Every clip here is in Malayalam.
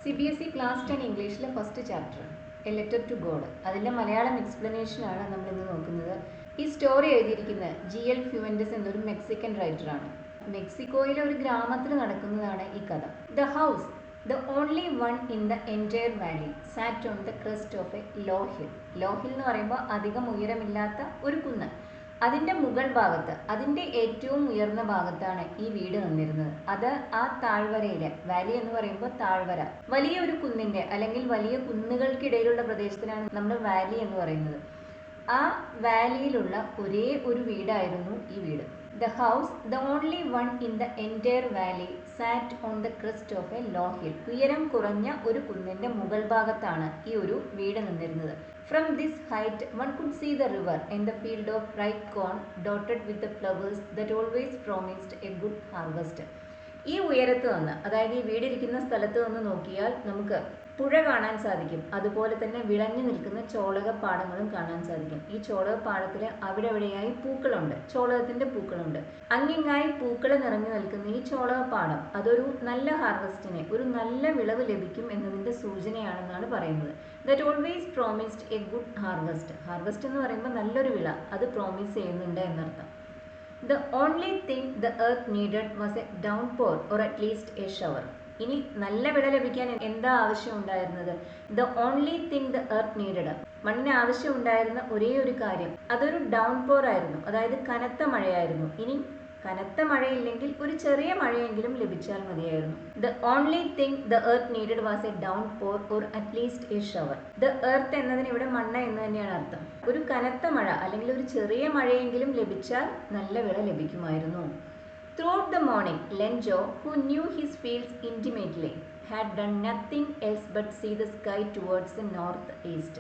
CBSE ക്ലാസ് 10 ഇംഗ്ലീഷിലെ first chapter a letter to God അതിൻ്റെ മലയാളം എക്സ്പ്ലനേഷനാണ് നമ്മൾ ഇന്ന് നോക്കുന്നത്. ഈ സ്റ്റോറി എഴുതിയിരിക്കുന്നത് GL ഫ്യുവൻറ്റസ് എന്നൊരു മെക്സിക്കൻ റൈറ്ററാണ്. മെക്സിക്കോയിലെ ഒരു ഗ്രാമത്തിൽ നടക്കുന്നതാണ് ഈ കഥ. The house the only one in the entire valley sat on the crest of a low hill. Low hill എന്ന് പറയുമ്പോൾ അധികം ഉയരമില്ലാത്ത ഒരു കുന്ന്. അതിൻ്റെ മുകൾ ഭാഗത്ത്, അതിൻ്റെ ഏറ്റവും ഉയർന്ന ഭാഗത്താണ് ഈ വീട് നിന്നിരുന്നത്. അത് ആ താഴ്വരയിലെ, വാലി എന്ന് പറയുമ്പോൾ താഴ്വര, വലിയ ഒരു കുന്നിൻ്റെ അല്ലെങ്കിൽ വലിയ കുന്നുകൾക്കിടയിലുള്ള പ്രദേശത്തിനാണ് നമ്മൾ വാലി എന്ന് പറയുന്നത്. ആ വാലിയിലുള്ള ഒരേ ഒരു വീടായിരുന്നു ഈ വീട്. The house the only one in the entire valley sat on the crest of a low hill. ഉയരം കുറഞ്ഞ ഒരു കുന്നിൻ്റെ മുകൾ ഭാഗത്താണ് ഈ ഒരു വീട് നിന്നിരുന്നത്. From this height, one could see the river and the field of ripe corn dotted with the flowers that always promised a good harvest. ഈ ഉയരത്ത് നിന്ന്, അതായത് ഈ വീടിരിക്കുന്ന സ്ഥലത്ത് നിന്ന് നോക്കിയാൽ നമുക്ക് പുഴ കാണാൻ സാധിക്കും. അതുപോലെ തന്നെ വിളഞ്ഞു നിൽക്കുന്ന ചോളകപ്പാടങ്ങളും കാണാൻ സാധിക്കും. ഈ ചോളകപ്പാടത്തിൽ അവിടെ അവിടെയായി പൂക്കളുണ്ട്, ചോളകത്തിൻ്റെ പൂക്കളുണ്ട്. അങ്ങിങ്ങായി പൂക്കൾ നിറഞ്ഞു നിൽക്കുന്ന ഈ ചോളകപ്പാടം അതൊരു നല്ല ഹാർവസ്റ്റിനെ, ഒരു നല്ല വിളവ് ലഭിക്കും എന്നതിൻ്റെ സൂചനയാണെന്നാണ് പറയുന്നത്. That always promised A good harvest. Harvest എന്ന് പറയുമ്പോൾ നല്ലൊരു വിള, അത് പ്രോമിസ് ചെയ്യുന്നുണ്ട് എന്നർത്ഥം. The only thing the earth needed was a downpour or at least a shower. ഇനി നല്ല വിള ലഭിക്കാൻ എന്താ ആവശ്യം ഉണ്ടായിരുന്നത്? The only thing the earth needed. മണ്ണിന് ആവശ്യം ഉണ്ടായിരുന്ന ഒരേ ഒരു കാര്യം അതൊരു ഡൗൺപോർ ആയിരുന്നു, അതായത് കനത്ത മഴയായിരുന്നു. ഇനി കനത്ത മഴയില്ലെങ്കിൽ ഒരു ചെറിയ മഴയെങ്കിലും ലഭിച്ചാൽ മതിയായിരുന്നു. The only thing the earth needed was a downpour or at least a shower. The earth എന്നതിന് ഇവിടെ മണ്ണ് എന്ന് തന്നെയാണ് അർത്ഥം. ഒരു കനത്ത മഴ അല്ലെങ്കിൽ ഒരു ചെറിയ മഴയെങ്കിലും ലഭിച്ചാൽ നല്ല വിള ലഭിക്കുമായിരുന്നു. Throughout the morning, Lenjo, who knew his fields intimately, had done nothing else but see the sky towards the northeast.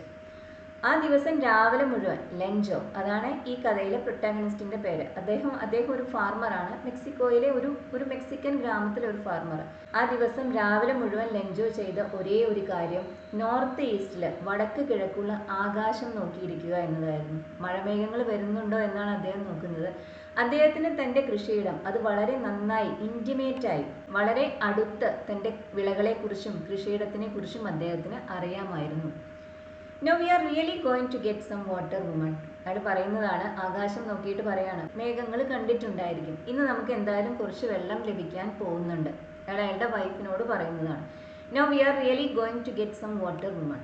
ആ ദിവസം രാവിലെ മുഴുവൻ ലെൻജോ, അതാണ് ഈ കഥയിലെ പ്രൊട്ടാഗണിസ്റ്റിൻ്റെ പേര്, അദ്ദേഹം ഒരു ഫാർമറാണ്. മെക്സിക്കോയിലെ ഒരു മെക്സിക്കൻ ഗ്രാമത്തിലെ ഒരു ഫാർമർ. ആ ദിവസം രാവിലെ മുഴുവൻ ലെൻജോ ചെയ്ത ഒരേ ഒരു കാര്യം നോർത്ത് ഈസ്റ്റിൽ, വടക്ക് കിഴക്കുള്ള ആകാശം നോക്കിയിരിക്കുക എന്നതായിരുന്നു. മഴമേഘങ്ങൾ വരുന്നുണ്ടോ എന്നാണ് അദ്ദേഹം നോക്കുന്നത്. അദ്ദേഹത്തിന് തൻ്റെ കൃഷിയിടം അത് വളരെ നന്നായി, ഇൻറ്റിമേറ്റായി, വളരെ അടുത്ത് തൻ്റെ വിളകളെക്കുറിച്ചും കൃഷിയിടത്തിനെ കുറിച്ചും അദ്ദേഹത്തിന് അറിയാമായിരുന്നു. Now we are really going to get some water, woman. അയാൾ പറയുന്നതാണ്, ആകാശം നോക്കിയിട്ട് പറയാണ്, മേഘങ്ങൾ കണ്ടിട്ടുണ്ടായിരിക്കും, ഇന്ന് നമുക്ക് എന്തായാലും കുറച്ച് വെള്ളം ലഭിക്കാൻ പോകുന്നുണ്ട്. അയാൾ അയാളുടെ വൈഫിനോട് പറയുന്നതാണ്. Now we are really going to get some water, woman.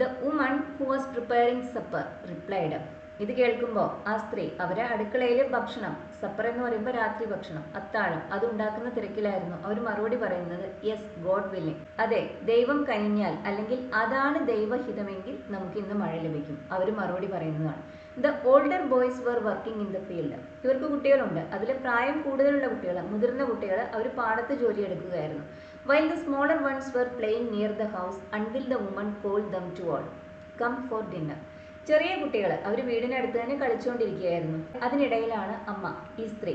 The woman who was preparing supper replied. ഇത് കേൾക്കുമ്പോൾ ആ സ്ത്രീ, അവരെ അടുക്കളയിൽ ഭക്ഷണം, സപ്പർ എന്ന് പറയുമ്പോൾ രാത്രി ഭക്ഷണം, അത്താഴം, അത് ഉണ്ടാക്കുന്ന തിരക്കിലായിരുന്നു. അവർ മറുപടി പറയുന്നത് യെസ്, ഗോഡ് വില്ലിങ്, അതെ, ദൈവം കനിഞ്ഞാൽ അല്ലെങ്കിൽ അതാണ് ദൈവഹിതമെങ്കിൽ നമുക്ക് ഇന്ന് മഴ ലഭിക്കും, അവർ മറുപടി പറയുന്നതാണ്. The older boys were working in the field. ഇവർക്ക് കുട്ടികളുണ്ട്, അതിൽ പ്രായം കൂടുതലുള്ള കുട്ടികൾ, മുതിർന്ന കുട്ടികൾ, അവർ പാടത്ത് ജോലി എടുക്കുകയായിരുന്നു. While the smaller ones were playing near the house until the woman called them to all come for dinner. ചെറിയ കുട്ടികൾ അവർ വീടിനടുത്ത് തന്നെ കളിച്ചുകൊണ്ടിരിക്കുകയായിരുന്നു. അതിനിടയിലാണ് അമ്മ, ഈ സ്ത്രീ,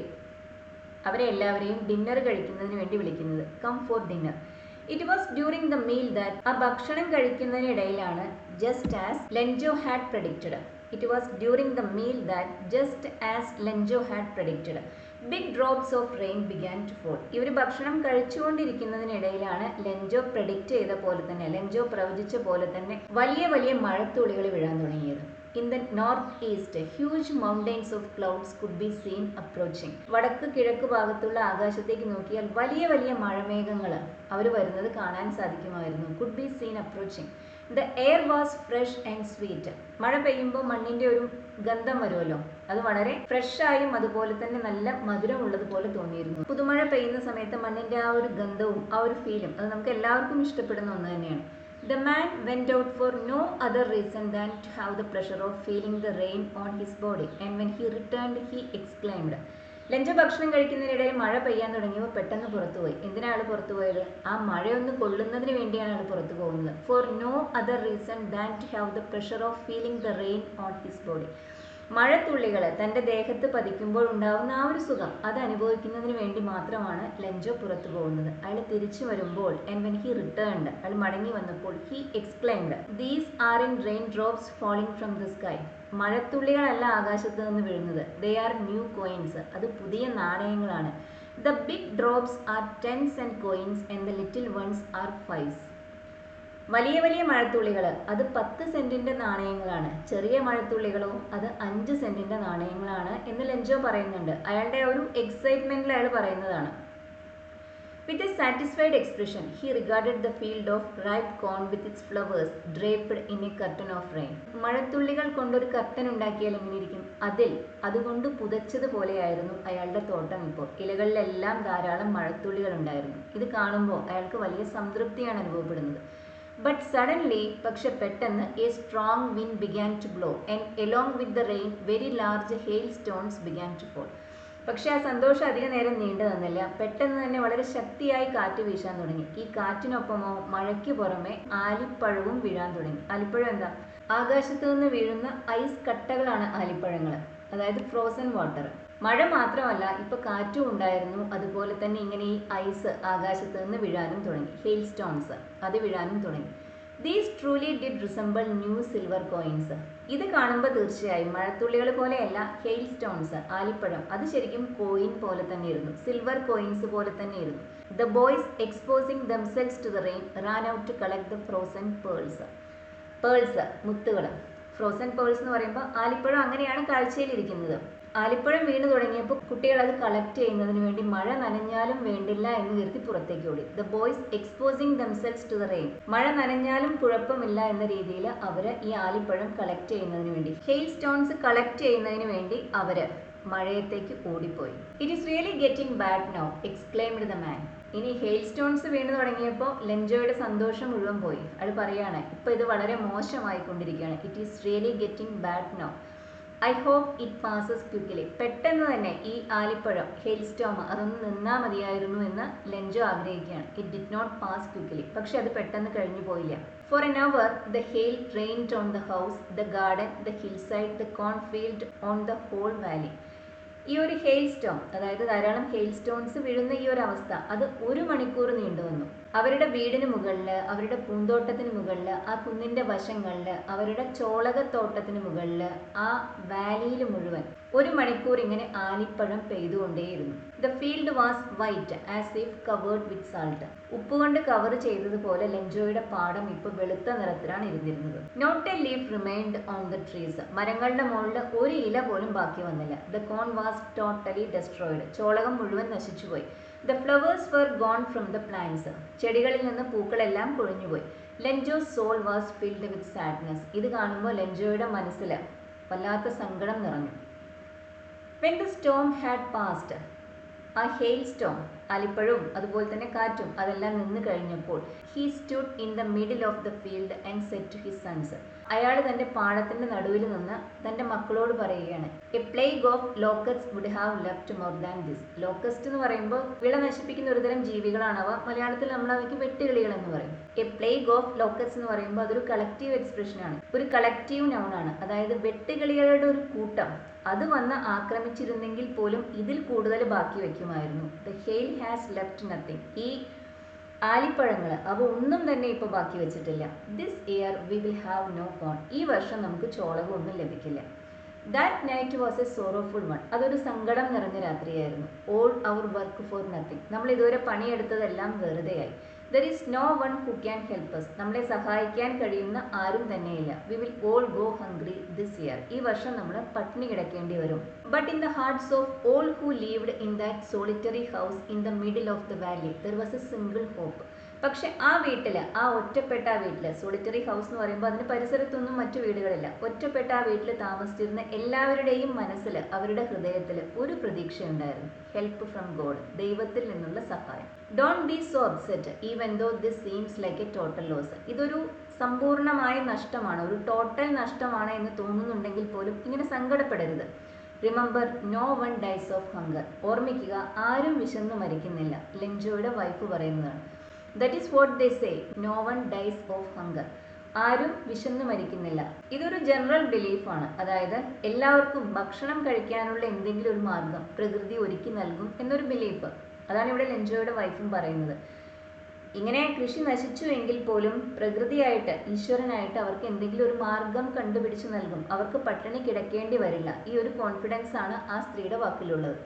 അവരെ എല്ലാവരെയും ഡിന്നർ കഴിക്കുന്നതിന് വേണ്ടി വിളിക്കുന്നത്. Come for dinner. It was during the meal that, ആ ഭക്ഷണം കഴിക്കുന്നതിനിടയിലാണ്, just as Lencho had predicted. It was during the meal that just as Lencho had predicted big drops of rain began to fall. ഇവർ ഭക്ഷണം കഴിച്ചുകൊണ്ടിരിക്കുന്നതിനിടയിലാണ് ലെൻജോ പ്രഡിക്റ്റ് ചെയ്ത പോലെ തന്നെ, ലെൻജോ പ്രവചിച്ച പോലെ തന്നെ വലിയ വലിയ മഴത്തുള്ളികൾ വീഴാൻ തുടങ്ങിയത്. In the north east huge mountains of clouds could be seen approaching. വടക്ക് കിഴക്ക് ഭാഗത്തുള്ള ആകാശത്തേക്ക് നോക്കിയാൽ വലിയ വലിയ മഴമേഘങ്ങൾ അവർ വരുന്നത് കാണാൻ സാധിക്കുമായിരുന്നു. Could be seen approaching. The air was fresh and sweet. മഴ പെയ്യുമ്പോൾ മണ്ണിൻ്റെ ഒരു ഗന്ധം വരുമല്ലോ, അത് വളരെ ഫ്രഷായും അതുപോലെ തന്നെ നല്ല മധുരമുള്ളതുപോലെ തോന്നിയിരുന്നു. പുതുമഴ പെയ്യുന്ന സമയത്ത് മണ്ണിൻ്റെ ആ ഒരു ഗന്ധവും ആ ഒരു ഫീലും അത് നമുക്ക് എല്ലാവർക്കും ഇഷ്ടപ്പെടുന്ന ഒന്ന് തന്നെയാണ്. The man went out for no other reason than to have the pleasure of feeling the rain on his body, and when he returned he exclaimed. Lunch ഭക്ഷണം കഴിക്കുന്നതിനിടയിൽ മഴ പെയ്യാൻ തുടങ്ങിയപ്പോൾ പെട്ടെന്ന് പുറത്തുപോയി. എന്തിനാണ് പുറത്തു പോയത്? ആ മഴയൊന്ന് കൊള്ളുന്നതിന് വേണ്ടിയാണ് ആൾ പുറത്തു പോകുന്നത്. For no other reason than to have the pressure of feeling the rain on his body. മഴത്തുള്ളികൾ തൻ്റെ ദേഹത്ത് പതിക്കുമ്പോൾ ഉണ്ടാവുന്ന ആ ഒരു സുഖം അത് അനുഭവിക്കുന്നതിന് വേണ്ടി മാത്രമാണ് ലെൻജോ പുറത്തു പോകുന്നത്. അയാൾ തിരിച്ചു വരുമ്പോൾ, ആൻഡ് വെൻ ഹി റിട്ടേൺഡ്, അയാൾ മടങ്ങി വന്നപ്പോൾ, he exclaimed, these are in rain drops falling from the sky. മഴത്തുള്ളികളല്ല ആകാശത്ത് നിന്ന് വീഴുന്നത്, ദേ ആർ ന്യൂ കോയിൻസ്, അത് പുതിയ നാണയങ്ങളാണ്. The big drops are tens and coins and the little ones are fives. വലിയ വലിയ മഴത്തുള്ളികൾ അത് 10 സെന്റിന്റെ നാണയങ്ങളാണ്, ചെറിയ മഴത്തുള്ളികളോ അത് 5 സെന്റിന്റെ നാണയങ്ങളാണ് എന്ന് ലെഞ്ചോ പറയുന്നുണ്ട്. അയാളുടെ ഒരു എക്സൈറ്റ്മെന്റിൽ അയാൾ പറയുന്നതാണ്. With a satisfied expression, he regarded the field of ripe corn with its flowers draped in a curtain of rain. മഴത്തുള്ളികൾ കൊണ്ടൊരു കർട്ടൻ ഉണ്ടാക്കിയാൽ എങ്ങനെയിരിക്കും? അതുകൊണ്ട് പുതച്ചതുപോലെയായിരുന്നു അയാളുടെ തോട്ടം ഇപ്പോൾ. ഇലകളിലെല്ലാം ധാരാളം മഴത്തുള്ളികൾ ഉണ്ടായിരുന്നു. ഇത് കാണുമ്പോൾ അയാൾക്ക് വലിയ സംതൃപ്തിയാണ് അനുഭവപ്പെടുന്നത്. ബട്ട് സഡൻലി, പക്ഷെ പെട്ടെന്ന്, a strong wind began to blow and along with the rain very large hail stones began to fall. പക്ഷെ ആ സന്തോഷം അധിക നേരം നീണ്ടു നിന്നില്ല. പെട്ടെന്ന് തന്നെ വളരെ ശക്തിയായി കാറ്റ് വീശാൻ തുടങ്ങി. ഈ കാറ്റിനൊപ്പമോ മഴയ്ക്ക് പുറമെ ആലിപ്പഴവും വീഴാൻ തുടങ്ങി. ആലിപ്പഴം എന്താ? ആകാശത്തു നിന്ന് വീഴുന്ന ഐസ് കട്ടകളാണ് ആലിപ്പഴങ്ങൾ, അതായത് ഫ്രോസൺ വാട്ടർ. മഴ മാത്രമല്ല, ഇപ്പൊ കാറ്റും ഉണ്ടായിരുന്നു. അതുപോലെ തന്നെ ഇങ്ങനെ ഈ ഐസ് ആകാശത്ത് നിന്ന് വീഴാനും തുടങ്ങി. ഹെയിൽ സ്റ്റോൺസ് അത് വീഴാനും തുടങ്ങി. These truly did resemble new silver coins. ഇത് കാണുമ്പോൾ തീർച്ചയായും മഴത്തുള്ളികൾ പോലെയല്ല, ഹെയിൽ സ്റ്റോൺസ് ആലിപ്പഴം അത് ശരിക്കും കോയിൻ പോലെ തന്നെയിരുന്നു, സിൽവർ കോയിൻസ് പോലെ തന്നെയിരുന്നു. The boys exposing themselves to the rain ran out to collect the frozen pearls. Pearls മുത്തുകൾ, ഫ്രോസൺ പേൾസ് എന്ന് പറയുമ്പോൾ ആലിപ്പഴം അങ്ങനെയാണ് കാഴ്ചയിലിരിക്കുന്നത്. ആലിപ്പഴം വീണ് തുടങ്ങിയപ്പോൾ കുട്ടികൾ അത് കളക്ട് ചെയ്യുന്നതിന് വേണ്ടി മഴ നനഞ്ഞാലും വേണ്ടില്ല എന്ന് കരുതി പുറത്തേക്ക് ഓടി. The boys exposing themselves to the rain. മഴ നനഞ്ഞാലും കുഴപ്പമില്ല എന്ന രീതിയിൽ അവര് ഈ ആലിപ്പഴം കളക്ട് ചെയ്യുന്നതിന് വേണ്ടി, ഹെയിൽ സ്റ്റോൺസ് കളക്ട് ചെയ്യുന്നതിന് വേണ്ടി അവര് മഴയത്തേക്ക് ഓടിപ്പോയി. It is really getting bad now exclaimed the man. ഇനി ഹെയിൽ സ്റ്റോൺസ് വീണ് തുടങ്ങിയപ്പോൾ ലെഞ്ചോയുടെ സന്തോഷം മുഴുവൻ പോയി. അത് പറയാണ്, ഇപ്പൊ ഇത് വളരെ മോശമായിക്കൊണ്ടിരിക്കുകയാണ്. It is really getting bad now. I hope it passes quickly. പെട്ടെന്ന് തന്നെ ഈ ആലിപ്പഴം, ഹെയിൽ സ്റ്റോം അതൊന്ന് നിന്നാൽ മതിയായിരുന്നു എന്ന് ലെഞ്ചോ ആഗ്രഹിക്കുകയാണ്. It did not pass quickly. പക്ഷെ അത് പെട്ടെന്ന് കഴിഞ്ഞു പോയില്ല. For an hour the hail rained on the house, the garden, the hill side, the corn field, on the whole valley. ഈ ഒരു ഹെയിൽ സ്റ്റോം, അതായത് ധാരാളം ഹെയിൽ സ്റ്റോൺസ് വീഴുന്ന ഈ ഒരു അവസ്ഥ അത് 1 മണിക്കൂർ നീണ്ടു വന്നു. അവരുടെ വീടിന് മുകളിൽ, അവരുടെ പൂന്തോട്ടത്തിന് മുകളിൽ, ആ കുന്നിന്റെ വശങ്ങളിൽ, അവരുടെ ചോളകത്തോട്ടത്തിന് മുകളിൽ, ആ വാലിയിൽ മുഴുവൻ 1 മണിക്കൂർ ഇങ്ങനെ ആലിപ്പഴം പെയ്തുകൊണ്ടേയിരുന്നു. The field was white as if covered with salt. ഉപ്പുകൊണ്ട് കവർ ചെയ്തതുപോലെ ലെഞ്ചോയുടെ പാടം ഇപ്പൊ വെളുത്ത നിറത്തിലാണ് ഇരുന്നിരുന്നത്. Not a leaf remained on the trees. മരങ്ങളുടെ മുകളിൽ ഒരു ഇല പോലും ബാക്കി വന്നില്ല. The corn was totally destroyed. ചോളകം മുഴുവൻ നശിച്ചുപോയി. The flowers were gone from the plants. ചെടികളിൽ നിന്ന് പൂക്കളെല്ലാം കൊഴിഞ്ഞുപോയി. Lencho's soul was filled with sadness. ഇത് കാണുമ്പോൾ ലെഞ്ചോയുടെ മനസ്സിൽ വല്ലാത്ത സങ്കടം നിറഞ്ഞു. When the storm had passed, ആ ഹെയിൽ സ്റ്റോം, ആലിപ്പഴവും അതുപോലെ തന്നെ കാറ്റും അതെല്ലാം നിന്ന് കഴിഞ്ഞപ്പോൾ, he stood in the middle of the field and said to his sons. അയാൾ തന്റെ പാടത്തിന്റെ നടുവിൽ നിന്ന് തന്റെ മക്കളോട് പറയുകയാണ്, a plague of locusts would have left more than this. Locust എന്ന് പറയുമ്പോൾ വിള നശിപ്പിക്കുന്ന ഒരുതരം ജീവികളാണ് അവ. മലയാളത്തിൽ നമ്മൾ അവയ്ക്ക് വെട്ടുകിളികൾ എന്ന് പറയും. എ പ്ലേഗ് ഓഫ് ലോക്കറ്റ്സ് എന്ന് പറയുമ്പോൾ അതൊരു കളക്റ്റീവ് എക്സ്പ്രഷനാണ്, ഒരു കളക്റ്റീവ് നൗണാണ്. അതായത് വെട്ടുകിളികളുടെ ഒരു കൂട്ടം അത് വന്ന് ആക്രമിച്ചിരുന്നെങ്കിൽ പോലും ഇതിൽ കൂടുതൽ ബാക്കി വയ്ക്കുമായിരുന്നു. The hail has left nothing. ഈ ആലിപ്പഴങ്ങൾ അവ ഒന്നും തന്നെ ഇപ്പോൾ ബാക്കി വെച്ചിട്ടില്ല. This year we will have no corn. ഈ വർഷം നമുക്ക് ചോളകം ഒന്നും ലഭിക്കില്ല. That night was a sorrowful one. അതൊരു സങ്കടം നിറഞ്ഞ രാത്രിയായിരുന്നു. All our work for nothing. നമ്മൾ ഇതുവരെ പണിയെടുത്തതെല്ലാം വെറുതെയായി. There is no one who can help us. നമ്മളെ സഹായിക്കാൻ കഴിയുന്ന ആരും തന്നെയില്ല. We will all go hungry this year. ഈ വർഷം നമ്മൾ പട്ടിണി കിടക്കേണ്ടി വരും. But in the hearts of all who lived in that solitary house in the middle of the valley there was a single hope. പക്ഷെ ആ വീട്ടിൽ, ആ ഒറ്റപ്പെട്ട ആ വീട്ടിൽ, സോളിറ്ററി ഹൗസ് എന്ന് പറയുമ്പോൾ അതിന് പരിസരത്തൊന്നും മറ്റു വീടുകളില്ല, ഒറ്റപ്പെട്ട ആ വീട്ടിൽ താമസിച്ചിരുന്ന എല്ലാവരുടെയും മനസ്സിൽ, അവരുടെ ഹൃദയത്തിൽ ഒരു പ്രതീക്ഷയുണ്ടായിരുന്നു. Help from God. ദൈവത്തിൽ നിന്നുള്ള സഹായം. Don't be so upset even though this seems like a total loss. ഇതൊരു സമ്പൂർണ്ണമായ നഷ്ടമാണ്, ഒരു ടോട്ടൽ നഷ്ടമാണ് എന്ന് തോന്നുന്നുണ്ടെങ്കിൽ പോലും ഇങ്ങനെ സങ്കടപ്പെടരുത്. Remember, no one dies of hunger. ഓർമ്മിക്കുക, ആരും വിശന്നു മരിക്കുന്നില്ല. ലെഞ്ചോയുടെ വൈഫ് പറയുന്നതാണ്. That is what they say, no one dies of hunger. ആരും വിശന്നു മരിക്കുന്നില്ല. ഇതൊരു ജനറൽ ബിലീഫാണ്. അതായത് എല്ലാവർക്കും ഭക്ഷണം കഴിക്കാനുള്ള എന്തെങ്കിലും ഒരു മാർഗം പ്രകൃതി ഒരുക്കി നൽകും എന്നൊരു ബിലീഫ്. അതാണ് ഇവിടെ ലെഞ്ചോയുടെ വൈഫും പറയുന്നത്. ഇങ്ങനെ കൃഷി നശിച്ചു എങ്കിൽ പോലും പ്രകൃതിയായിട്ട്, ഈശ്വരനായിട്ട് അവർക്ക് എന്തെങ്കിലും ഒരു മാർഗം കണ്ടുപിടിച്ച് നൽകും. അവർക്ക് പട്ടിണി കിടക്കേണ്ടി വരില്ല. ഈ ഒരു കോൺഫിഡൻസ് ആണ് ആ സ്ത്രീയുടെ വാക്കിലുള്ളത്.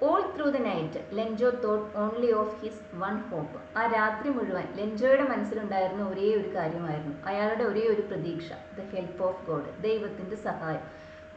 All through the night Lencho thought only of his one hope. ആ രാത്രി മുഴുവൻ ലെൻജോയുടെ മനസ്സിലുണ്ടായിരുന്ന ഒരേ ഒരു കാര്യമായിരുന്നു, അയാളുടെ ഒരേ ഒരു പ്രതീക്ഷ, ദ ഹെൽപ്പ് ഓഫ് ഗോഡ്, ദൈവത്തിൻ്റെ സഹായം.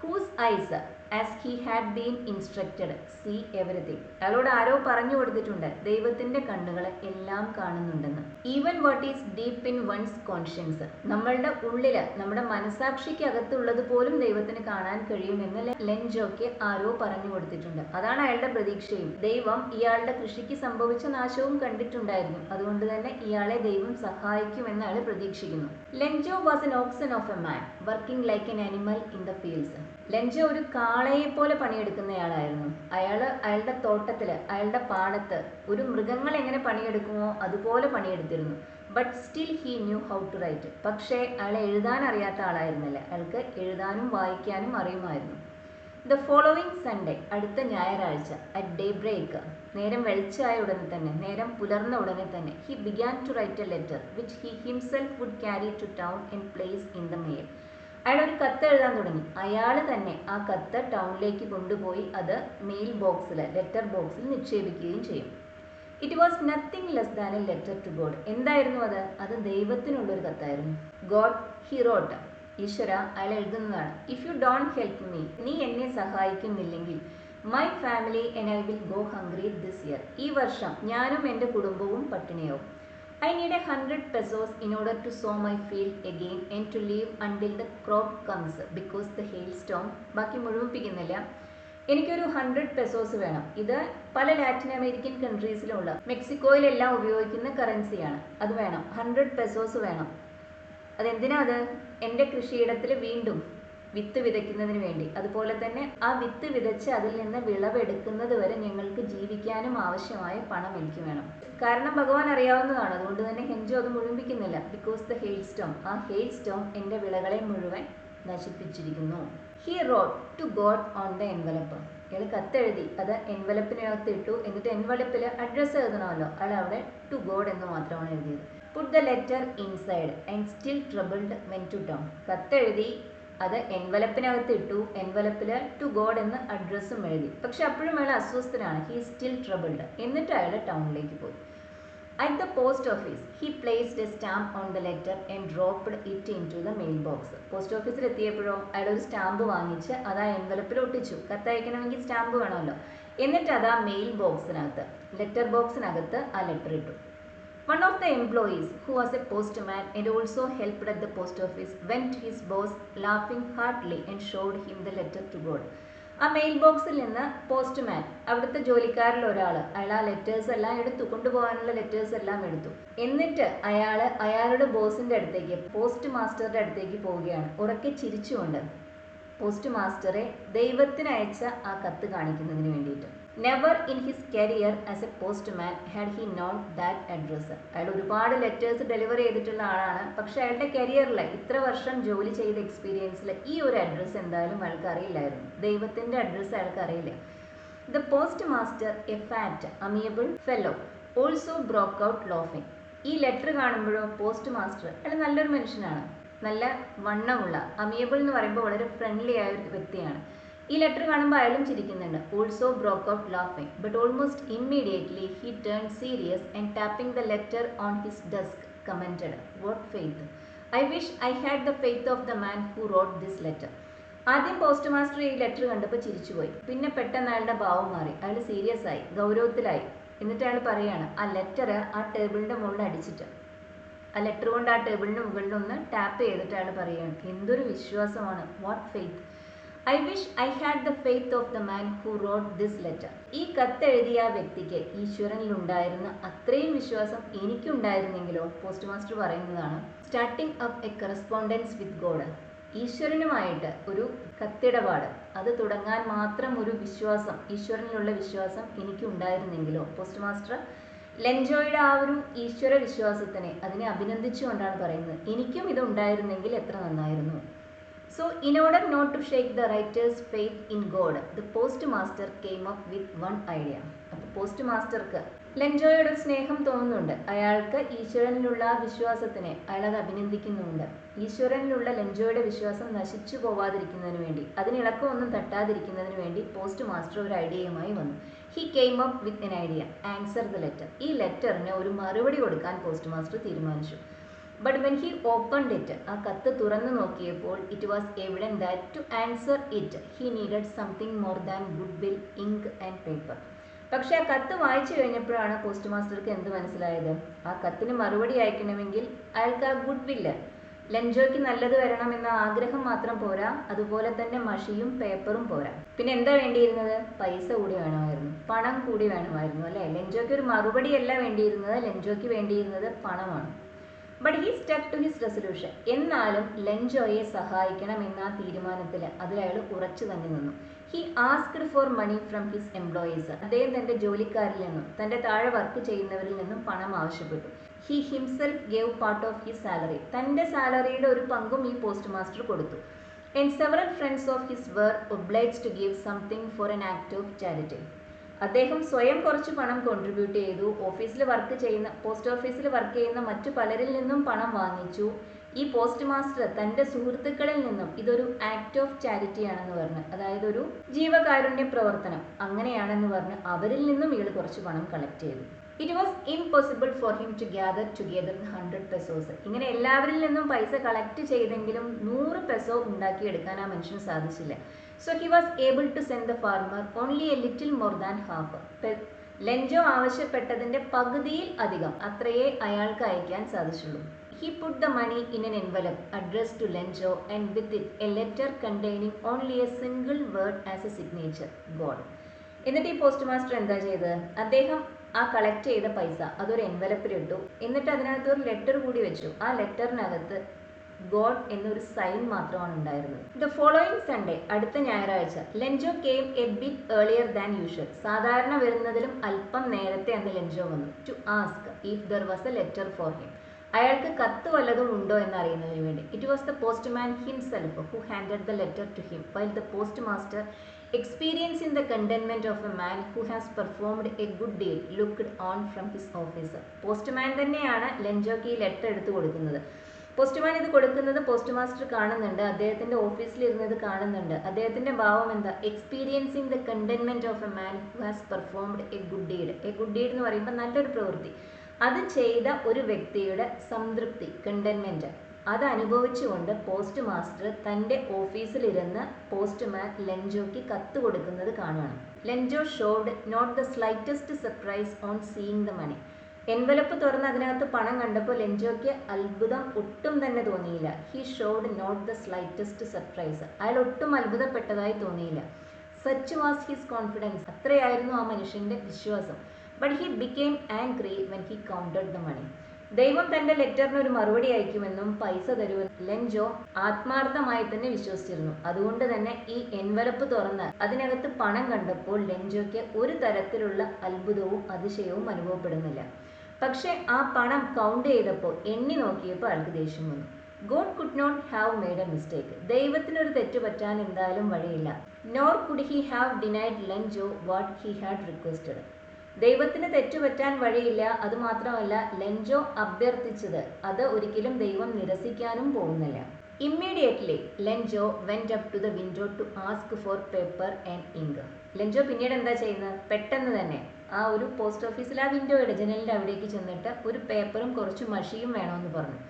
Whose eyes as he had been instructed see everything. അയാളോട് ആരോ പറഞ്ഞു കൊടുത്തിട്ടുണ്ട്, ദൈവത്തിൻ്റെ കണ്ണുകൾ എല്ലാം കാണുന്നുണ്ടെന്ന്. Even what is deep in one's conscience, നമ്മളുടെ ഉള്ളിൽ നമ്മുടെ മനസാക്ഷിക്ക് അകത്തുള്ളത് പോലും ദൈവത്തിന് കാണാൻ കഴിയുമെന്ന് ലെൻജോയ്ക്ക് ആരോ പറഞ്ഞു കൊടുത്തിട്ടുണ്ട്. അതാണ് അയാളുടെ പ്രതീക്ഷയും. ദൈവം ഇയാളുടെ കൃഷിക്ക് സംഭവിച്ച നാശവും കണ്ടിട്ടുണ്ടായിരുന്നു, അതുകൊണ്ട് തന്നെ ഇയാളെ ദൈവം സഹായിക്കുമെന്ന് അയാൾ പ്രതീക്ഷിക്കുന്നു. ലെൻജോ was an oxen of a man working like an animal in the fields. ലെൻജോ ഒരു കാളയെ പോലെ പണിയെടുക്കുന്നയാളായിരുന്നു. അയാളുടെ തോട്ടത്തിൽ, അയാളുടെ പാടത്ത് ഒരു മൃഗങ്ങൾ എങ്ങനെ പണിയെടുക്കുമോ അതുപോലെ പണിയെടുത്തിരുന്നു. But still he knew how to write. പക്ഷേ അയാൾ എഴുതാൻ അറിയാത്ത ആളായിരുന്നില്ല, അയാൾക്ക് എഴുതാനും വായിക്കാനും അറിയുമായിരുന്നു. ദ ഫോളോവിങ് സൺഡേ, അടുത്ത ഞായറാഴ്ച, അറ്റ് ഡേ ബ്രേക്ക്, നേരം വെളിച്ചായ ഉടനെ തന്നെ, നേരം പുലർന്ന ഉടനെ തന്നെ, he began to write a letter which he himself would carry to town and place in the mail. അയാൾ ഒരു കത്ത് എഴുതാൻ തുടങ്ങി. അയാൾ തന്നെ ആ കത്ത് ടൗണിലേക്ക് കൊണ്ടുപോയി അത് മെയിൽ ബോക്സിൽ, ലെറ്റർ ബോക്സിൽ നിക്ഷേപിക്കുകയും ചെയ്യും. It was nothing less than a letter to God. എന്തായിരുന്നു അത്? അത് ദൈവത്തിനുള്ളൊരു കത്തായിരുന്നു. ഗോഡ്, ഹി റോട്ട്, ഈശ്വര, അയാൾ എഴുതുന്നതാണ്. If you don't help me, നീ എന്നെ സഹായിക്കുന്നില്ലെങ്കിൽ, my family and I will go hungry this year, ഈ വർഷം ഞാനും എൻ്റെ കുടുംബവും പട്ടിണിയാവും. I need 100 pesos in order to sow my field again and to live until the crop comes because the hailstorm. ബാക്കി മുഴുമിപ്പിക്കുന്നില്ല. എനിക്കൊരു 100 പെസോസ് വേണം. ഇത് പല ലാറ്റിൻ അമേരിക്കൻ കൺട്രീസിലുള്ള, മെക്സിക്കോയിലെല്ലാം ഉപയോഗിക്കുന്ന കറൻസിയാണ്. അത് വേണം, 100 പെസോസ് വേണം. അതെന്തിനാ? അത് എൻ്റെ കൃഷിയിടത്തിൽ വീണ്ടും വിത്ത് വിതയ്ക്കുന്നതിന് വേണ്ടി. അതുപോലെ തന്നെ ആ വിത്ത് വിതച്ച് അതിൽ നിന്ന് വിളവെടുക്കുന്നത് വരെ ഞങ്ങൾക്ക് ജീവിക്കാനും ആവശ്യമായ പണം എനിക്ക് വേണം. കാരണം ഭഗവാൻ അറിയാവുന്നതാണ്, അതുകൊണ്ട് തന്നെ ഹെൻജോ അത് മുഴുമിപ്പിക്കുന്നില്ല. ബിക്കോസ് ദ ഹെയിൽ സ്റ്റോം, ആ ഹെയിൽ സ്റ്റോം എൻ്റെ വിളകളെ മുഴുവൻ നശിപ്പിച്ചിരിക്കുന്നു. He wrote to God on the envelope. അയാൾ കത്തെഴുതി, അത് എൻവലപ്പിനകത്ത് ഇട്ടു. എന്നിട്ട് എൻവലപ്പിൽ അഡ്രസ്സ് എഴുതണമല്ലോ, അയാൾ അവിടെ ടു ഗോഡ് എന്ന് മാത്രമാണ് എഴുതിയത്. Put the letter inside and still troubled went to town. കത്തെഴുതി, അത് എൻവലപ്പിനകത്ത് ഇട്ടു. എൻവലപ്പിൽ ടു ഗോഡ് എന്ന് അഡ്രസ്സും എഴുതി. പക്ഷെ അപ്പോഴും അയാൾ അസ്വസ്ഥനാണ്. He still troubled. എന്നിട്ട് അയാൾ ടൗണിലേക്ക് പോയി. At the post office he placed a stamp on the letter and dropped it into the mail box. Post ഓഫീസിൽ എത്തിയപ്പോഴോ അയാൾ ഒരു സ്റ്റാമ്പ് വാങ്ങിച്ച് അത് ആ എൻവലപ്പിൽ ഒട്ടിച്ചു. കത്തയക്കണമെങ്കിൽ സ്റ്റാമ്പ് വേണമല്ലോ. എന്നിട്ട് അത് ആ മെയിൽ ബോക്സിനകത്ത്, ലെറ്റർ ബോക്സിനകത്ത് ആ ലെറ്റർ ഇട്ടു. One of the employees, who was a postman and also helped at the post office, went to his boss laughing heartily and showed him the letter to God. ആ മെയിൽ ബോക്സിൽ നിന്ന് പോസ്റ്റ്മാൻ, അവിടുത്തെ ജോലിക്കാരിൽ ഒരാൾ, അയാൾ ആ ലെറ്റേഴ്സ് എല്ലാം എടുത്തു, കൊണ്ടുപോകാനുള്ള ലെറ്റേഴ്സ് എല്ലാം എടുത്തു. എന്നിട്ട് അയാളുടെ ബോസിൻ്റെ അടുത്തേക്ക്, പോസ്റ്റ് മാസ്റ്ററുടെ അടുത്തേക്ക് പോവുകയാണ്, ഉറക്കെ ചിരിച്ചുകൊണ്ട്. പോസ്റ്റ് മാസ്റ്ററെ ദൈവത്തിന് അയച്ച ആ കത്ത് കാണിക്കുന്നതിന് വേണ്ടിയിട്ട്. Never in his career as A postman had he non that address. അയാൾ ഒരുപാട് ലെറ്റേഴ്സ് ഡെലിവർ ചെയ്തിട്ടുള്ള ആളാണ്. പക്ഷെ അയാളുടെ കരിയറിൽ, ഇത്ര വർഷം ജോലി ചെയ്ത എക്സ്പീരിയൻസിൽ ഈ ഒരു അഡ്രസ്സ് എന്തായാലും അയാൾക്ക് അറിയില്ലായിരുന്നു. ദൈവത്തിൻ്റെ അഡ്രസ്സ് അയാൾക്ക് അറിയില്ല. The post master, a fat amiable fellow, also broke out laughing. ഈ ലെറ്റർ കാണുമ്പോഴോ പോസ്റ്റ് മാസ്റ്റർ, അയാൾ നല്ലൊരു മനുഷ്യനാണ്, നല്ല വണ്ണമുള്ള, അമിയബിൾ എന്ന് പറയുമ്പോൾ വളരെ ഫ്രണ്ട്ലി ആയ ഒരു വ്യക്തിയാണ്. ഈ ലെറ്റർ കാണുമ്പോൾ അയാളും ചിരിക്കുന്നുണ്ട്. Also broke out laughing but almost immediately he turn serious and tapping the letter on his desk commented, what faith, I wish I had the faith of the man who wrote this letter. ആദ്യം പോസ്റ്റ് മാസ്റ്റർ ഈ ലെറ്റർ കണ്ടപ്പോൾ ചിരിച്ചുപോയി. പിന്നെ പെട്ടെന്ന് അയാളുടെ ഭാവം മാറി. അയാൾ സീരിയസ് ആയി, ഗൗരവത്തിലായി. എന്നിട്ട് അയാൾ പറയാണ്, ആ ലെറ്റർ ആ ടേബിളിൻ്റെ മുകളിൽ അടിച്ചിട്ട്, ആ ലെറ്റർ കൊണ്ട് ആ ടേബിളിന് മുകളിലൊന്ന് ടാപ്പ് ചെയ്തിട്ട് അയാൾ പറയുകയാണ്, എന്തൊരു വിശ്വാസമാണ്, what faith, I wish I had the faith of the man who wrote this letter. ഈ കത്തെഴുതിയ ആ വ്യക്തിക്ക് ഈശ്വരനിലുണ്ടായിരുന്ന അത്രയും വിശ്വാസം എനിക്കുണ്ടായിരുന്നെങ്കിലോ. പോസ്റ്റ് മാസ്റ്റർ പറയുന്നതാണ്. Starting up a correspondence with God. ഈശ്വരനുമായിട്ട് ഒരു കത്തിടപാട്, അത് തുടങ്ങാൻ മാത്രം ഒരു വിശ്വാസം, ഈശ്വരനിലുള്ള വിശ്വാസം എനിക്കുണ്ടായിരുന്നെങ്കിലോ. പോസ്റ്റ് മാസ്റ്റർ ലെൻജോയുടെ ആ ഒരു ഈശ്വര വിശ്വാസത്തിനെ, അതിനെ അഭിനന്ദിച്ചുകൊണ്ടാണ് പറയുന്നത്, എനിക്കും ഇതുണ്ടായിരുന്നെങ്കിൽ എത്ര നന്നായിരുന്നു. So, in order not to shake the writer's faith in God, the postmaster came up with one idea. അപ്പോൾ പോസ്റ്റ് മാസ്റ്റർക്ക് ലെൻജോയോട് സ്നേഹം തോന്നുന്നുണ്ട്. അയാൾക്ക് ഈശ്വരനിലുള്ള വിശ്വാസത്തിനെ അയാളത് അഭിനന്ദിക്കുന്നുണ്ട്. ഈശ്വരനിലുള്ള ലെൻജോയുടെ വിശ്വാസം നശിച്ചു പോവാതിരിക്കുന്നതിന് വേണ്ടി, അതിനിളക്കമൊന്നും തട്ടാതിരിക്കുന്നതിന് വേണ്ടി പോസ്റ്റ് മാസ്റ്റർ ഒരു ഐഡിയയുമായി വന്നു. He came up with an idea, answer the letter. ഈ ലെറ്ററിന് ഒരു മറുപടി കൊടുക്കാൻ പോസ്റ്റ് മാസ്റ്റർ തീരുമാനിച്ചു. But when he opened it, ആ കത്ത് തുറന്നു നോക്കിയപ്പോൾ it was evident that to answer it he needed something more than good will, ink and paper. പക്ഷെ ആ കത്ത് വായിച്ചു കഴിഞ്ഞപ്പോഴാണ് പോസ്റ്റ് മാസ്റ്റർക്ക് എന്ത് മനസ്സിലായത്? ആ കത്തിന് മറുപടി അയക്കണമെങ്കിൽ അയാൾക്ക് ആ ഗുഡ് വില്ല്, ലെൻജോയ്ക്ക് നല്ലത് വരണമെന്ന ആഗ്രഹം മാത്രം പോരാ, അതുപോലെ തന്നെ മഷിയും പേപ്പറും പോരാ. പിന്നെ എന്താ വേണ്ടിയിരുന്നത്? പൈസ കൂടി വേണമായിരുന്നു, പണം കൂടി വേണമായിരുന്നു അല്ലേ? ലെൻജോയ്ക്ക് ഒരു മറുപടിയല്ല വേണ്ടിയിരുന്നത്, ലെൻജോയ്ക്ക് വേണ്ടിയിരുന്നത് പണമാണ്. But he stuck to his resolution. എന്നാലും ലെൻജോയെ സഹായിക്കണം എന്ന ആ തീരുമാനത്തിൽ അതിൽ അയാൾ ഉറച്ചു തന്നെ നിന്നു. He asked for money from his employees. അദ്ദേഹം തന്റെ ജോലിക്കാരിൽ നിന്നും തന്റെ താഴെ വർക്ക് ചെയ്യുന്നവരിൽ നിന്നും പണം ആവശ്യപ്പെട്ടു. He himself gave part of his salary. തന്റെ സാലറിയുടെ ഒരു പങ്കും ഈ പോസ്റ്റ് മാസ്റ്റർ കൊടുത്തു. And several friends of his were obliged to give something for an act of charity. അദ്ദേഹം സ്വയം കുറച്ച് പണം കോൺട്രിബ്യൂട്ട് ചെയ്തു. പോസ്റ്റ് ഓഫീസിൽ വർക്ക് ചെയ്യുന്ന മറ്റു പലരിൽ നിന്നും പണം വാങ്ങിച്ചു. ഈ പോസ്റ്റ് മാസ്റ്റർ തൻ്റെ സുഹൃത്തുക്കളിൽ നിന്നും ഇതൊരു ആക്ട് ഓഫ് ചാരിറ്റി ആണെന്ന് പറഞ്ഞ്, അതായത് ഒരു ജീവകാരുണ്യ പ്രവർത്തനം അങ്ങനെയാണെന്ന് പറഞ്ഞ് അവരിൽ നിന്നും ഇയാൾ കുറച്ച് പണം കളക്ട് ചെയ്തു. It was impossible for him to gather together 100 pesos. ഇങ്ങനെ എല്ലാവരിൽ നിന്നും പൈസ കളക്ട് ചെയ്തെങ്കിലും 100 പെസോ ഉണ്ടാക്കിയെടുക്കാൻ ആ മനുഷ്യന് സാധിച്ചില്ല. So he was able to send the farmer only a little more than half. ലെൻജോ ആവശ്യപ്പെട്ടതിന്റെ പകുതിയിൽ അധികം അത്രയേ അയാൾക്ക് അയക്കാൻ സാധിച്ചുള്ളൂ. He put the money in an envelope addressed to Lenjo and with it a letter containing only a single word as a signature, God. എന്നിട്ട് ഈ പോസ്റ്റ് മാസ്റ്റർ എന്താ ചെയ്തത്? അദ്ദേഹം ആ കളക്ട് ചെയ്ത പൈസ അതൊരു എൻവലപ്പിലിട്ടു. എന്നിട്ട് അതിനകത്ത് ഒരു ലെറ്റർ കൂടി വെച്ചു. ആ ലെറ്ററിനകത്ത് ഗോഡ് എന്നൊരു സൈൻ മാത്രമാണ് ഉണ്ടായിരുന്നത്. ദ ഫോളോയിങ് സൺഡേ, അടുത്ത ഞായറാഴ്ച, Lencho came a bit earlier than usual. സാധാരണ വരുന്നതിലും അല്പം നേരത്തെ അന്ന് ലെൻജോ വന്നു. To ask if there was a letter for him. അയാൾക്ക് കത്ത് വല്ലതും ഉണ്ടോ എന്നറിയുന്നതിന് വേണ്ടി. It was the postman himself who handed the letter to him while the post master, experiencing the contentment of a man who has performed a good deed, looked on from his office. Postman തന്നെയാണ് ലെൻജോക്ക് ഈ ലെറ്റർ എടുത്തു കൊടുക്കുന്നത്. പോസ്റ്റ്മാൻ ഇത് കൊടുക്കുന്നത് പോസ്റ്റ് മാസ്റ്റർ കാണുന്നുണ്ട്, അദ്ദേഹത്തിന്റെ ഓഫീസിൽ ഇരുന്നത് കാണുന്നുണ്ട്. അദ്ദേഹത്തിന്റെ ഭാവം എന്താ? Experiencing the contentment of a man who has performed A good deed. A good deed എന്ന് പറയുമ്പോൾ നല്ലൊരു പ്രവൃത്തി, അത് ചെയ്ത ഒരു വ്യക്തിയുടെ സംതൃപ്തി, കണ്ടന്റ്മെന്റ്, അത് അനുഭവിച്ചുകൊണ്ട് പോസ്റ്റ് മാസ്റ്റർ തൻ്റെ ഓഫീസിലിരുന്ന് പോസ്റ്റ്മാൻ ലെൻജോയ്ക്ക് കത്ത് കൊടുക്കുന്നത് കാണുകയാണ്. Lencho showed not the slightest surprise on seeing the money. Envelope തുറന്ന് അതിനകത്ത് പണം കണ്ടപ്പോൾ ലെൻജോയ്ക്ക് അത്ഭുതം ഒട്ടും തന്നെ തോന്നിയില്ല. He showed not the slightest surprise. അയാൾ ഒട്ടും അത്ഭുതപ്പെട്ടതായി തോന്നിയില്ല. Such was his confidence. അത്രയായിരുന്നു ആ മനുഷ്യന്റെ വിശ്വാസം. But he became angry when he counted the money. ദൈവം തന്റെ ലെറ്ററിന് ഒരു മറുപടി അയക്കുമെന്നും പൈസ തരുമെന്നും ലെൻജോ ആത്മാർത്ഥമായി തന്നെ വിശ്വസിച്ചിരുന്നു. അതുകൊണ്ട് തന്നെ ഈ എൻവലപ്പ് തുറന്ന് അതിനകത്ത് പണം കണ്ടപ്പോൾ ലെൻജോയ്ക്ക് ഒരു തരത്തിലുള്ള അത്ഭുതവും അതിശയവും അനുഭവപ്പെടുന്നില്ല. പക്ഷെ ആ പണം കൗണ്ട് ചെയ്തപ്പോൾ, എണ്ണി നോക്കിയപ്പോൾ അയാൾക്ക് ദേഷ്യം വന്നു. God could not have made a mistake. ദൈവത്തിനൊരു തെറ്റ് പറ്റാൻ എന്തായാലും വഴിയില്ല. Nor could he have denied Lencho what he had requested. ദൈവത്തിന് തെറ്റുപറ്റാൻ വഴിയില്ല. അതുമാത്രമല്ല, ലെൻജോ അഭ്യർത്ഥിച്ചത് അത് ഒരിക്കലും ദൈവം നിരസിക്കാനും പോകുന്നില്ല. Immediately Lencho went up to the window to ask for paper and ink. Lencho പിന്നീട് എന്താ ചെയ്യുന്നത്? പെട്ടെന്ന് തന്നെ ആ ഒരു പോസ്റ്റ് ഓഫീസിൽ ആ വിൻഡോയുടെ ജനലിൻ്റെ അവിടേക്ക് ചെന്നിട്ട് ഒരു പേപ്പറും കുറച്ച് മഷിയും വേണമെന്ന് പറഞ്ഞു.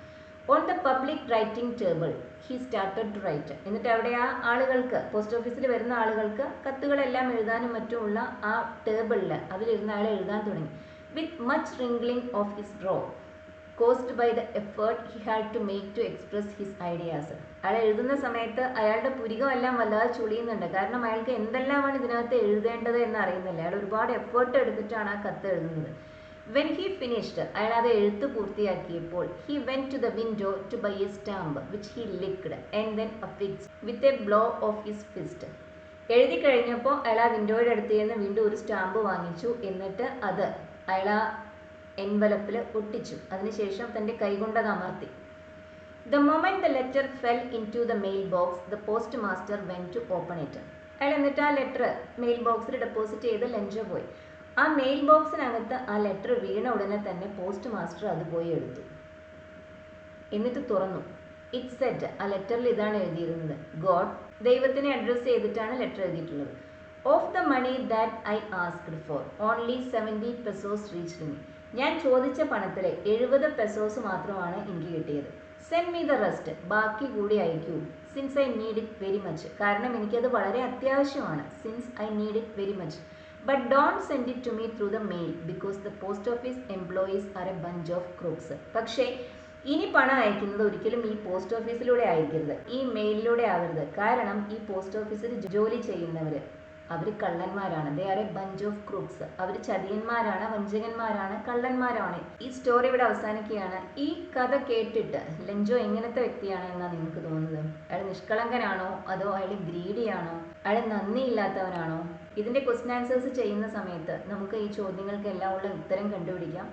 On the public writing table he started to write. എന്നിട്ട് അവിടെ ആ ആളുകൾക്ക്, പോസ്റ്റ് ഓഫീസിൽ വരുന്ന ആളുകൾക്ക് കത്തുകളെല്ലാം എഴുതാനും മറ്റുമുള്ള ആ ടേബിളിൽ അതിലിരുന്ന് അയാൾ എഴുതാൻ തുടങ്ങി. With much wrinkling of his brow caused by the effort he had to make to express his ideas. അയാൾ എഴുതുന്ന സമയത്ത് അയാളുടെ പുരികമെല്ലാം വല്ലാതെ ചുളിയുന്നുണ്ട്. കാരണം അയാൾക്ക് എന്തെല്ലാമാണ് ഇതിനകത്ത് എഴുതേണ്ടത് എന്ന് അറിയുന്നില്ല. അയാൾ ഒരുപാട് എഫേർട്ട് എടുത്തിട്ടാണ് ആ കത്ത് എഴുതുന്നത്. വെൻ ഹി ഫിനിഷ്ഡ്, അയാൾ അത് എഴുത്ത് പൂർത്തിയാക്കിയപ്പോൾ, he went to the window to buy a stamp which he licked and then affixed with a blow of his fist. എഴുതി കഴിഞ്ഞപ്പോൾ അയാൾ ആ വിൻഡോയുടെ അടുത്ത് നിന്ന് വീണ്ടും ഒരു സ്റ്റാമ്പ് വാങ്ങിച്ചു. എന്നിട്ട് അത് അയാൾ ആ എൻവലപ്പിൽ ഒട്ടിച്ചു. അതിനുശേഷം തൻ്റെ കൈകൊണ്ട് അത് അമർത്തി. The moment the letter fell into the mail box the post master went to open it. അയാൾ എന്നിട്ട് ആ ലെറ്റർ മെയിൽ ബോക്സിൽ ഡെപ്പോസിറ്റ് ചെയ്ത് ലെൻജോ പോയി. ആ മെയിൽ ബോക്സിനകത്ത് ആ ലെറ്റർ വീണ ഉടനെ തന്നെ പോസ്റ്റ് മാസ്റ്റർ അത് പോയി എടുത്തു. എന്നിട്ട് തുറന്നു. ഇറ്റ് സെഡ്, ആ ലെറ്ററിൽ ഇതാണ് എഴുതിയിരുന്നത്: ഗോഡ്. ദൈവത്തിനെ അഡ്രസ്സ് ചെയ്തിട്ടാണ് ലെറ്റർ എഴുതിയിട്ടുള്ളത്. Of the money that I asked for only 70 pesos reached me. ഞാൻ ചോദിച്ച പണത്തിലെ 70 പെസോസ് മാത്രമാണ് എനിക്ക് കിട്ടിയത്. സെൻഡ് മീ ദ റെസ്റ്റ്, ബാക്കി കൂടി അയക്കൂ. Since I need it very much, കാരണം എനിക്കത് വളരെ അത്യാവശ്യമാണ്. Since I need it very much. But don't send it to me through the mail because the post office employees are a bunch of crooks. പക്ഷേ ഇനി പണം അയക്കുന്നത് ഒരിക്കലും ഈ പോസ്റ്റ് ഓഫീസിലൂടെ അയക്കരുത്, ഈ മെയിലിലൂടെ ആവരുത്. കാരണം ഈ പോസ്റ്റ് ഓഫീസിൽ ജോലി ചെയ്യുന്നവർ അവർ കള്ളന്മാരാണ്. They are a bunch of crooks. അവർ ചതിയന്മാരാണ്, വഞ്ചകന്മാരാണ്, കള്ളന്മാരാണ്. ഈ സ്റ്റോറി ഇവിടെ അവസാനിക്കുകയാണ്. ഈ കഥ കേട്ടിട്ട് ലെഞ്ചോ എങ്ങനത്തെ വ്യക്തിയാണ് എന്നാണ് നിങ്ങൾക്ക് തോന്നുന്നത്? അയാൾ നിഷ്കളങ്കനാണോ, അതോ അയാൾ ഗ്രീഡിയാണോ, അയാൾ നന്ദിയില്ലാത്തവനാണോ? ഇതിൻ്റെ ക്വസ്റ്റ്യൻ ആൻസേഴ്സ് ചെയ്യുന്ന സമയത്ത് നമുക്ക് ഈ ചോദ്യങ്ങൾക്കെല്ലാം ഉള്ള ഉത്തരം കണ്ടുപിടിക്കാം.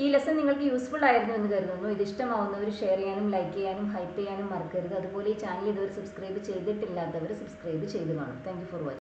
ഈ ലെസൺ നിങ്ങൾക്ക് യൂസ്ഫുൾ ആയിരുന്നു എന്ന് കരുതുന്നു. ഇത് ഇഷ്ടമാവുന്നവർ ഷെയർ ചെയ്യാനും ലൈക്ക് ചെയ്യാനും ഹൈപ്പ് ചെയ്യാനും മറക്കരുത്. അതുപോലെ ഈ ചാനൽ ഇതുവരെ സബ്സ്ക്രൈബ് ചെയ്തിട്ടില്ലാത്തവർ സബ്സ്ക്രൈബ് ചെയ്ത് കാണും. Thank you for watching.